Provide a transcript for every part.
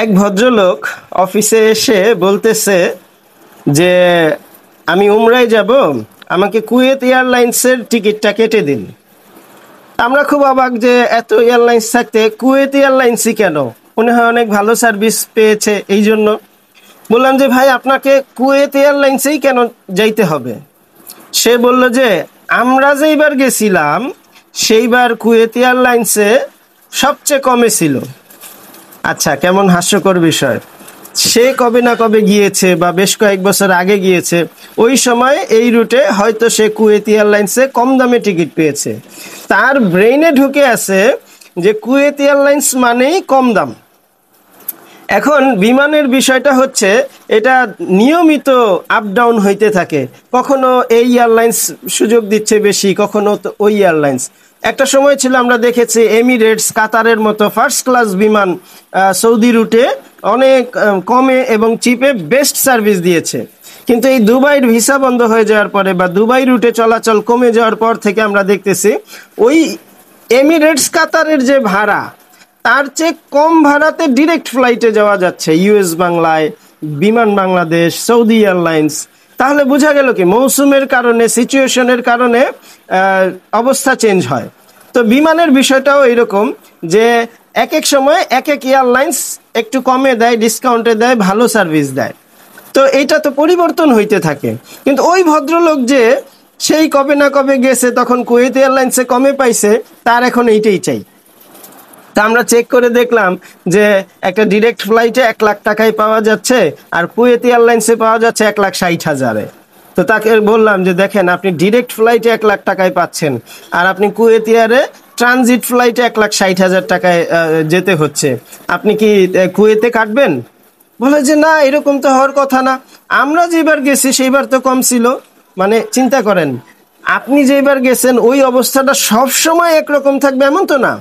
এক ভদ্রলোক অফিসে এসে বলতেছে যে আমি উমরায় যাব, আমাকে কুয়েত এয়ারলাইন্সের টিকিটটা কেটে দিন। আমরা খুব অবাক যে এত এয়ারলাইন্স থাকতে কুয়েত এয়ারলাইন্সই কেন, মনে হয় অনেক ভালো সার্ভিস পেয়েছে এই জন্য। বললাম যে ভাই, আপনাকে কুয়েত এয়ারলাইন্সেই কেন যাইতে হবে? সে বলল যে আমরা যেইবার গেছিলাম সেইবার কুয়েত এয়ারলাইন্সে সবচেয়ে কমে ছিল। আচ্ছা, কেমন হাস্যকর বিষয়। সে কবে না কবে গিয়েছে বা বেশ কয়েক বছর আগে গিয়েছে, ওই সময় এই রুটে হয়তো সে কুয়েত এয়ারলাইন্সে কম দামে টিকিট পেয়েছে। তার ব্রেইনে ঢুকে আছে যে কুয়েত এয়ারলাইন্স মানেই কম দাম। এখন বিমানের বিষয়টা হচ্ছে এটা নিয়মিত আপ ডাউন হইতে থাকে, কখনো এই এয়ারলাইন্স সুযোগ দিচ্ছে বেশি, কখনো তো ওই এয়ারলাইন্স। একটা সময় ছিল আমরা দেখেছি এমিরেটস, কাতারের মতো ফার্স্ট ক্লাস বিমান সৌদি রুটে অনেক কমে এবং চিপে বেস্ট সার্ভিস দিয়েছে। কিন্তু এই দুবাইয়ের ভিসা বন্ধ হয়ে যাওয়ার পরে বা দুবাই রুটে চলাচল কমে যাওয়ার পর থেকে আমরা দেখতেছি ওই এমিরেটস কাতারের যে ভাড়া, তার চেয়ে কম ভাড়াতে ডিরেক্ট ফ্লাইটে যাওয়া যাচ্ছে ইউএস বাংলায়, বিমান বাংলাদেশ, সৌদি এয়ারলাইন্স। তাহলে বোঝা গেল কি মৌসুমের কারণে, সিচুয়েশনের কারণে অবস্থা চেঞ্জ হয়। তো বিমানের বিষয়টাও এরকম যে এক এক সময় এক এক এয়ারলাইন্স একটু কমে দেয়, ডিসকাউন্টে দেয়, ভালো সার্ভিস দেয়। তো এইটা তো পরিবর্তন হইতে থাকে। কিন্তু ওই ভদ্রলোক যে সেই কবে না কবে গেছে, তখন কুয়েত এয়ারলাইন্সে কমে পাইছে, তার এখন এইটাই চাই। তা আমরা চেক করে দেখলাম যে একটা ডিরেক্ট ফ্লাইটে 1 লাখ টাকায় পাওয়া যাচ্ছে, আর কুয়েত এয়ারলাইন্সে পাওয়া যাচ্ছে 1,60,000-এ। তো তাকে বললাম যে দেখেন, আপনি ডিরেক্ট ফ্লাইটে 1 লাখ টাকায় পাচ্ছেন, আর আপনি কুয়েত এয়ারে ট্রানজিট ফ্লাইটে 1,60,000 টাকায় যেতে হচ্ছে, আপনি কি কুয়েতে কাটবেন? বলে যে না, এরকম তো হওয়ার কথা না, আমরা যেবার গেছি সেইবার তো কম ছিল। মানে চিন্তা করেন, আপনি যেবার গেছেন ওই অবস্থাটা সব সময় একরকম থাকবে এমন তো না।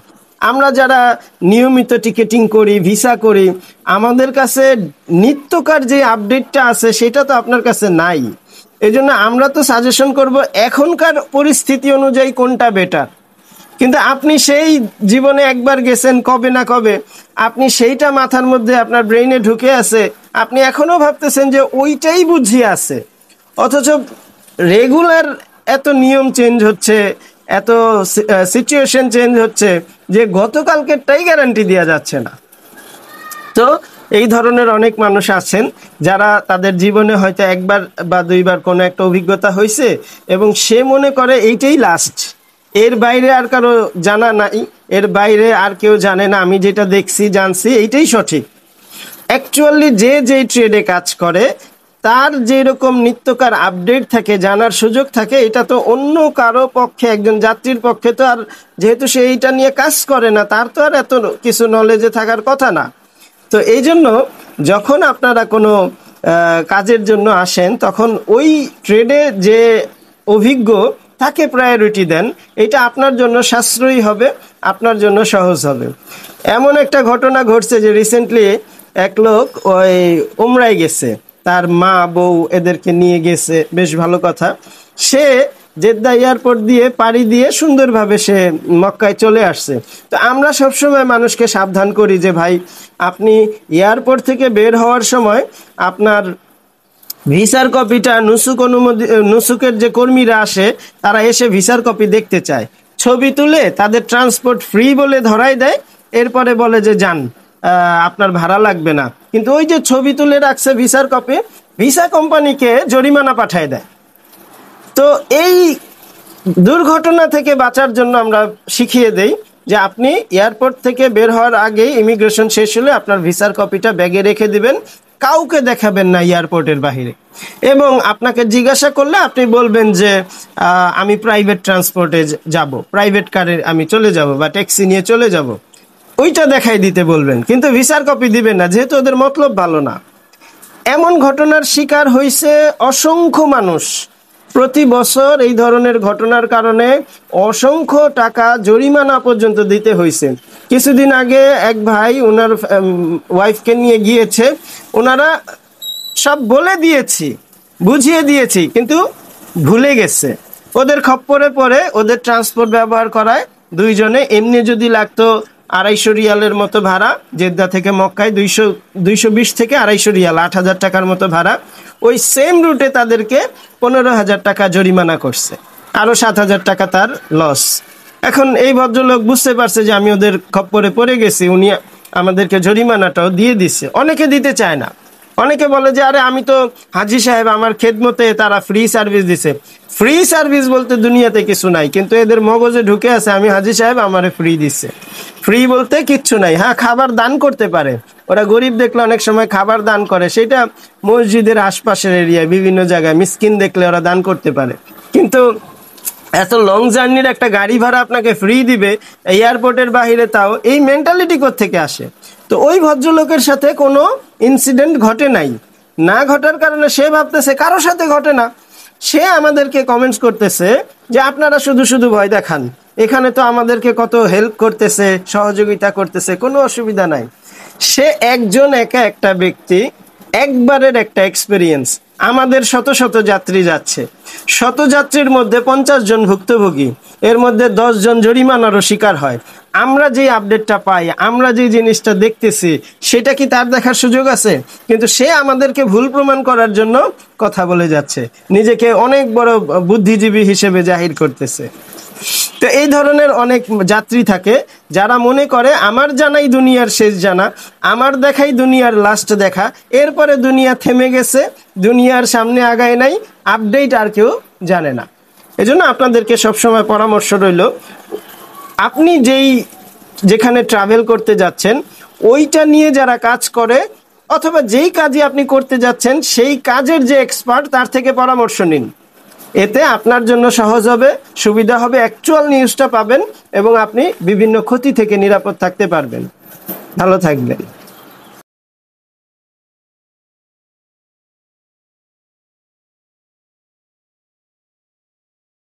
আমরা যারা নিয়মিত টিকেটিং করি, ভিসা করি, আমাদের কাছে নিত্যকার যে আপডেটটা আছে সেটা তো আপনার কাছে নাই। এই জন্য আমরা তো সাজেশন করব এখনকার পরিস্থিতি অনুযায়ী কোনটা বেটার। কিন্তু আপনি সেই জীবনে একবার গেছেন কবে না কবে, আপনি সেইটা মাথার মধ্যে আপনার ব্রেইনে ঢুকে আছে, আপনি এখনো ভাবতেছেন যে ওইটাই বুঝি আছে। অথচ রেগুলার এত নিয়ম চেঞ্জ হচ্ছে, এত সিচুয়েশন চেঞ্জ হচ্ছে যে গতকালকেরটাই গ্যারান্টি দেওয়া যাচ্ছে না। তো এই ধরনের অনেক মানুষ আছেন যারা তাদের জীবনে হয়তো একবার বা দুইবার কোনো একটা অভিজ্ঞতা হয়েছে এবং সে মনে করে এইটাই লাস্ট, এর বাইরে আর কারো জানা নাই, এর বাইরে আর কেউ জানে না, আমি যেটা দেখছি জানছি এইটাই সঠিক। অ্যাকচুয়ালি যে যেই ট্রেডে কাজ করে তার যেরকম নিত্যকার আপডেট থাকে, জানার সুযোগ থাকে, এটা তো অন্য কারো পক্ষে, একজন যাত্রীর পক্ষে তো আর, যেহেতু সে এইটা নিয়ে কাজ করে না, তার তো আর এত কিছু নলেজে থাকার কথা না। তো এই জন্য যখন আপনারা কোনো কাজের জন্য আসেন, তখন ওই ট্রেডে যে অভিজ্ঞ তাকে প্রায়োরিটি দেন। এটা আপনার জন্য সাশ্রয়ী হবে, আপনার জন্য সহজ হবে। এমন একটা ঘটনা ঘটছে যে রিসেন্টলি এক লোক ওই উমরায় গেছে, তার মা বউ এদেরকে নিয়ে গেছে, বেশ ভালো কথা। সে জেদ্দা এয়ারপোর্ট দিয়ে পাড়ি দিয়ে সুন্দরভাবে সে মক্কায় চলে আসছে। তো আমরা সবসময় মানুষকে সাবধান করি যে ভাই, আপনি এয়ারপোর্ট থেকে বের হওয়ার সময় আপনার ভিসার কপিটা, নুসুকের যে কর্মীরা আসে তারা এসে ভিসার কপি দেখতে চায়, ছবি তুলে তাদের ট্রান্সপোর্ট ফ্রি বলে ধরাই দেয়, এরপরে বলে যে যান, আপনার ভাড়া লাগবে না। কিন্তু ওই যে ছবি তুলে রাখছে ভিসার কপি, ভিসা কোম্পানিকে জরিমানা পাঠায় দেয়। তো এই দুর্ঘটনা থেকে বাঁচার জন্য আমরা শিখিয়ে দেই যে আপনি এয়ারপোর্ট থেকে বের হওয়ার আগে ইমিগ্রেশন শেষ হলে আপনার ভিসার কপিটা ব্যাগে রেখে দিবেন, কাউকে দেখাবেন না এয়ারপোর্টের বাহিরে। এবং আপনাকে জিজ্ঞাসা করলে আপনি বলবেন যে আমি প্রাইভেট ট্রান্সপোর্টে যাব, প্রাইভেট কারে আমি চলে যাব বা ট্যাক্সি নিয়ে চলে যাব, ওইটা দেখাই দিতে বলবেন, কিন্তু ভিসার কপি দিবেন না, যেহেতু ওদের মতলব ভালো না। এমন ঘটনার শিকার হয়েছে অসংখ্য মানুষ। প্রতি বছর এই ধরনের ঘটনার কারণে অসংখ্য টাকা জরিমানা পর্যন্ত দিতে হয়েছে। কিছুদিন আগে এক ভাই ওনার ওয়াইফকে নিয়ে গিয়েছে, ওনারা সব বলে দিয়েছি, বুঝিয়ে দিয়েছি, কিন্তু ভুলে গেছে। ওদের খপ্পরে পরে ওদের ট্রান্সপোর্ট ব্যবহার করায় দুইজনে, এমনি যদি লাগতো 250 রিয়ালের মতো ভাড়া, জেদ্দা থেকে মক্কায় 220 থেকে 250 রিয়াল, 8,000 টাকার মতো ভাড়া। ওই সেম রুটে তাদেরকে 15,000 টাকা জরিমানা করছে, আরো 7,000 টাকা তার লস। এখন এই ভদ্রলোক বুঝতে পারছে যে আমি ওদের খপ্পরে পড়ে গেছি, উনি আমাদেরকে জরিমানাটাও দিয়ে দিচ্ছে। অনেকে দিতে চায় না, অনেকে বলে যে আরে আমি তো হাজি সাহেব, আমার খেদমতে তারা ফ্রি সার্ভিস দিছে। ফ্রি সার্ভিস বলতে দুনিয়াতে কিছু নাই, কিন্তু এদের মগজে ঢুকে আছে আমি হাজি সাহেব আমারে ফ্রি দিচ্ছে। ফ্রি বলতে কিচ্ছু নাই। হ্যাঁ, খাবার দান করতে পারে, ওরা গরিব দেখলে অনেক সময় খাবার দান করে, সেটা মসজিদের আশপাশের এরিয়ায় বিভিন্ন জায়গায় মিসকিন দেখলে ওরা দান করতে পারে। কিন্তু এত লং জার্নির একটা গাড়ি ভাড়া আপনাকে ফ্রি দিবে এয়ারপোর্টের বাহিরে, তাও এই মেন্টালিটি কোত্থেকে আসে? তো ওই ভদ্রলোকের সাথে কোনো ইনসিডেন্ট ঘটে নাই, না ঘটার কারণে সে ভাবতেছে কারোর সাথে ঘটে না। সে আমাদেরকে কমেন্টস করতেছে যে আপনারা শুধু শুধু ভয় দেখান, এখানে তো আমাদেরকে কত হেল্প করতেছে, সহযোগিতা করতেছে, কোনো অসুবিধা নাই। সে একজন একা একটা ব্যক্তি, একবারের একটা এক্সপেরিয়েন্স। আমাদের শত শত যাত্রী যাচ্ছে, শত যাত্রীর মধ্যে 50 জন ভুক্তভোগী, এর মধ্যে 10 জন জরিমানারও শিকার হয়। আমরা যে আপডেটটা পাই, আমরা যে জিনিসটা দেখতেছি, সেটা কি তার দেখার সুযোগ আছে? কিন্তু সে আমাদেরকে ভুল প্রমাণ করার জন্য কথা বলে যাচ্ছে, নিজেকে অনেক বড় বুদ্ধিজীবী হিসেবে জাহির করতেছে। তো এই ধরনের অনেক যাত্রী থাকে যারা মনে করে আমার জানাই দুনিয়ার শেষ জানা, আমার দেখাই দুনিয়ার লাস্ট দেখা, এরপরে দুনিয়া থেমে গেছে, দুনিয়ার সামনে আগায় নাই, আপডেট আর কেউ জানে না। এজন্য আপনাদেরকে সবসময় পরামর্শ রইল, আপনি যেখানে ট্রাভেল করতে যাচ্ছেন ওইটা নিয়ে যারা কাজ করে, অথবা যেই কাজই আপনি করতে যাচ্ছেন সেই কাজের যে এক্সপার্ট তার থেকে পরামর্শ নিন। এতে আপনার জন্য সহজ হবে, সুবিধা হবে, অ্যাকচুয়াল নিউজটা পাবেন এবং আপনি বিভিন্ন ক্ষতি থেকে নিরাপদ থাকতে পারবেন। ভালো থাকবেন।